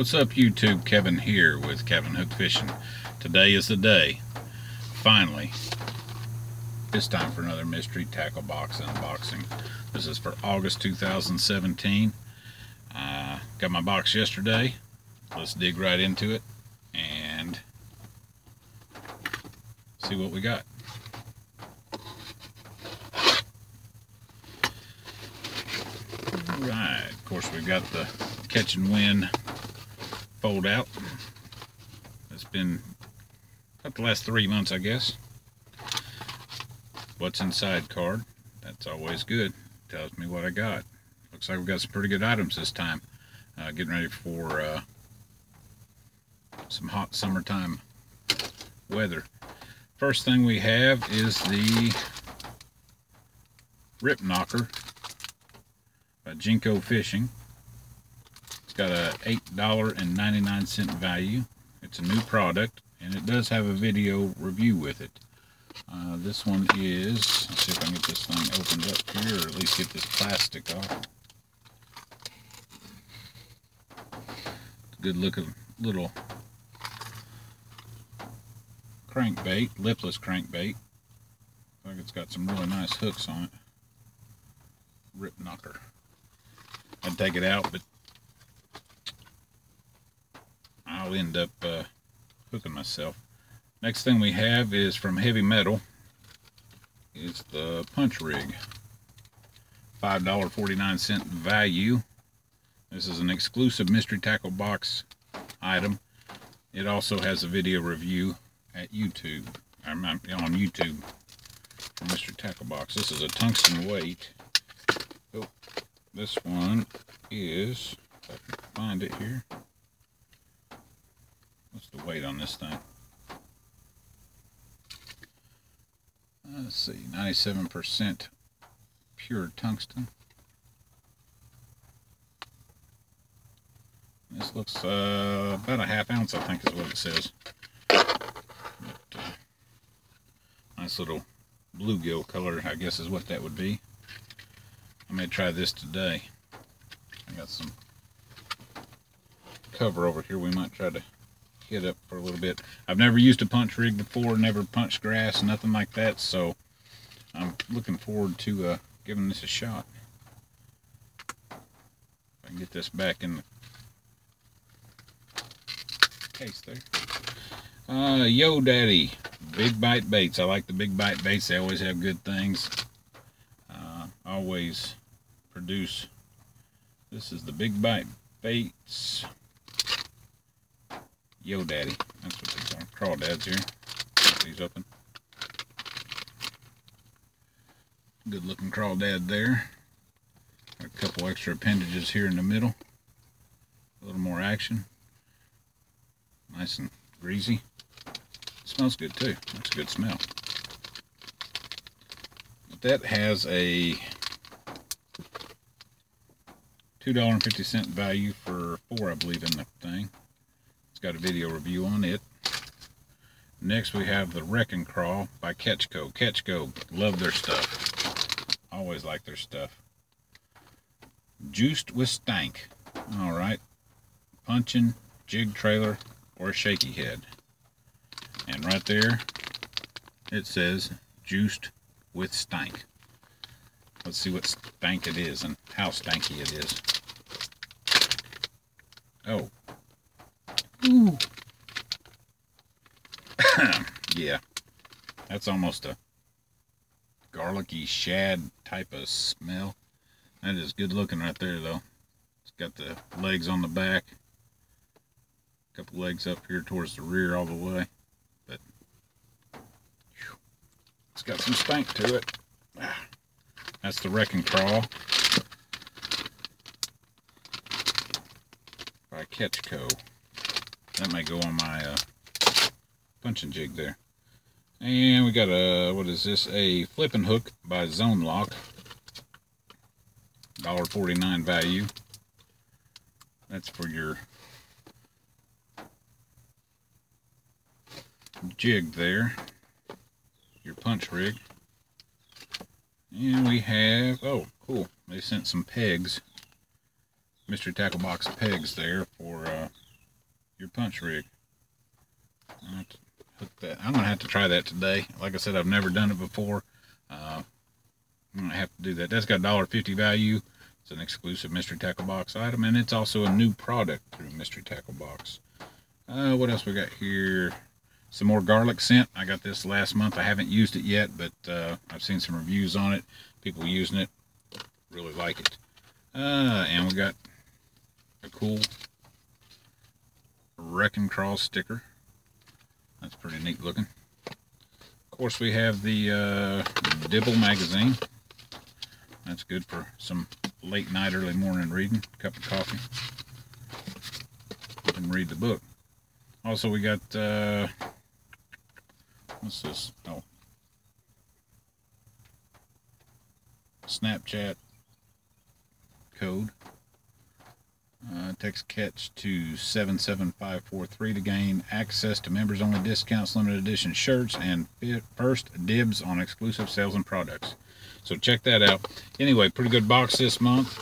What's up YouTube? Kevin here with Capatain Hook'd Fishing. Today is the day, finally. It's time for another mystery tackle box unboxing. This is for August 2017. Got my box yesterday. Let's dig right into it and see what we got. Alright, of course we've got the catch and win fold out. It's been about the last 3 months, I guess. What's inside card. That's always good. Tells me what I got. Looks like we've got some pretty good items this time. Getting ready for some hot summertime weather. First thing we have is the Rip Knocker by Jinko Fishing. It's got a $8.99 value. It's a new product, and it does have a video review with it. This one is, let's see if I can get this thing opened up here, or at least get this plastic off. It's a good looking little crankbait, lipless crankbait. I think it's got some really nice hooks on it. Rip Knocker. I'd take it out, but I'll end up hooking myself. Next thing we have is from Heavy Metal. It's the Punch Rig. $5.49 value. This is an exclusive mystery tackle box item. It also has a video review at YouTube. I'm on YouTube for mystery tackle box. This is a tungsten weight. Oh, this one is, if I can find it here. What's the weight on this thing? Let's see, 97% pure tungsten. This looks about a ½ ounce, I think is what it says. But, nice little bluegill color, I guess is what that would be. I may try this today. I got some cover over here we might try to hit up for a little bit. I've never used a punch rig before, never punched grass, nothing like that, so I'm looking forward to giving this a shot. If I can get this back in the case there. Yo Daddy, Big Bite Baits. I like the Big Bite Baits. They always have good things. Always produce. This is the Big Bite Baits. Yo Daddy. That's what these are. Crawdads here. Get these open. Good looking crawdad there. Got a couple extra appendages here in the middle. A little more action. Nice and greasy. Smells good too. That's a good smell. But that has a $2.50 value for 4, I believe, in the thing. It's got a video review on it. Next we have the Wrecking Crawl by Ketchco. Ketchco, love their stuff. Always like their stuff. Juiced with stank. Alright. Punchin, jig trailer, or shaky head. And right there it says juiced with stank. Let's see what stank it is and how stanky it is. Oh. Ooh. Yeah. That's almost a garlicky shad type of smell. That is good looking right there though. It's got the legs on the back. A couple legs up here towards the rear all the way. But whew, it's got some stank to it. That's the Wrecking Crawl by Ketchco. That may go on my punching jig there. And we got a, what is this? A flipping hook by Zone Lock. $1.49 value. That's for your jig there. Your punch rig. And we have, oh, cool. They sent some pegs. Mystery tackle box pegs there for your punch rig. I'll have to hook that. I'm gonna have to try that today. Like I said, I've never done it before. I'm gonna have to do that. That's got $1.50 value. It's an exclusive Mystery Tackle Box item, and it's also a new product through Mystery Tackle Box. What else we got here? Some more garlic scent. I got this last month. I haven't used it yet, but I've seen some reviews on it. People using it really like it. And we got a cool Wrecking Cross sticker. That's pretty neat looking. Of course, we have the Dibble magazine. That's good for some late night, early morning reading. Cup of coffee. And read the book. Also, we got, what's this? Oh. Snapchat code. Text catch to 77543 to gain access to members only discounts, limited edition shirts, and first dibs on exclusive sales and products. So check that out. Anyway, pretty good box this month.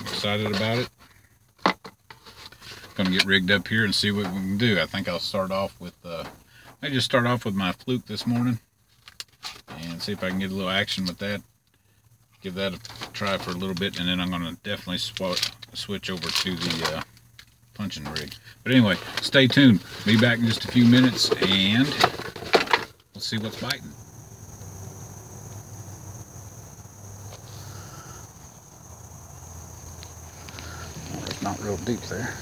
Excited about it. Gonna get rigged up here and see what we can do. I think I'll start off with I just start off with my fluke this morning and see if I can get a little action with that. Give that a try for a little bit, and then I'm gonna definitely switch over to the punching rig. But anyway, stay tuned. Be back in just a few minutes, and we'll see what's biting. Well, it's not real deep there.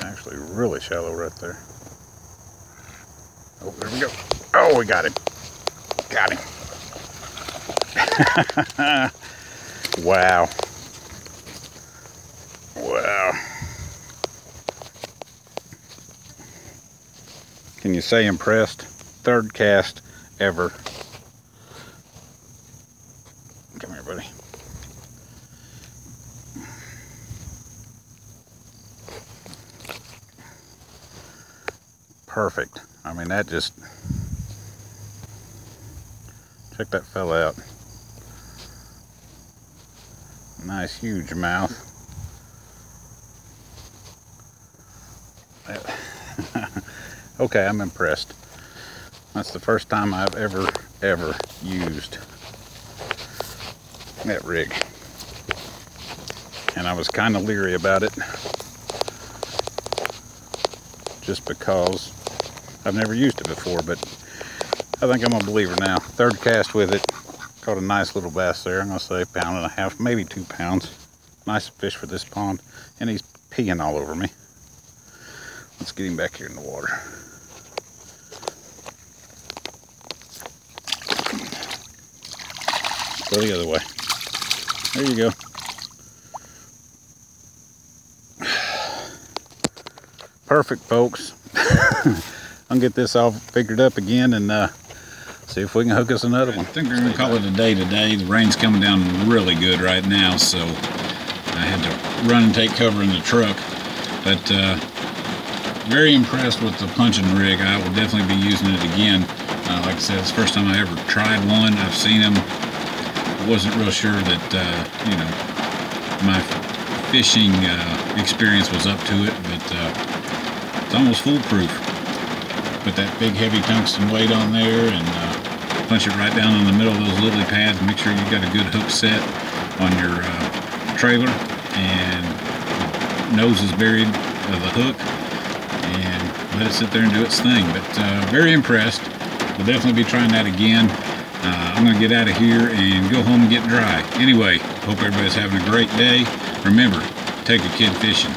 Actually really shallow right there. Oh, there we go. Oh, we got him. Got him. Wow. Wow. Can you say impressed? Third cast ever. Come here, buddy. Perfect. I mean, that just, check that fella out. Nice huge mouth. Okay, I'm impressed. That's the first time I've ever used that rig, and I was kind of leery about it just because I've never used it before, but I think I'm a believer now. Third cast with it. Caught a nice little bass there. I'm going to say 1.5 pounds, maybe 2 pounds. Nice fish for this pond. And he's peeing all over me. Let's get him back here in the water. Go the other way. There you go. Perfect, folks. I'll get this all figured up again and see if we can hook us another one. I think we're going to call it a day today. The rain's coming down really good right now, so I had to run and take cover in the truck. But very impressed with the punching rig. I will definitely be using it again. Like I said, it's the first time I ever tried one. I've seen them. I wasn't real sure that, you know, my fishing experience was up to it, but it's almost foolproof. Put that big heavy tungsten weight on there, and punch it right down in the middle of those lily pads. Make sure you've got a good hook set on your trailer, and nose is buried of the hook, and let it sit there and do its thing. But very impressed. We'll definitely be trying that again. I'm going to get out of here and go home and get dry. Anyway, hope everybody's having a great day. Remember, take a kid fishing.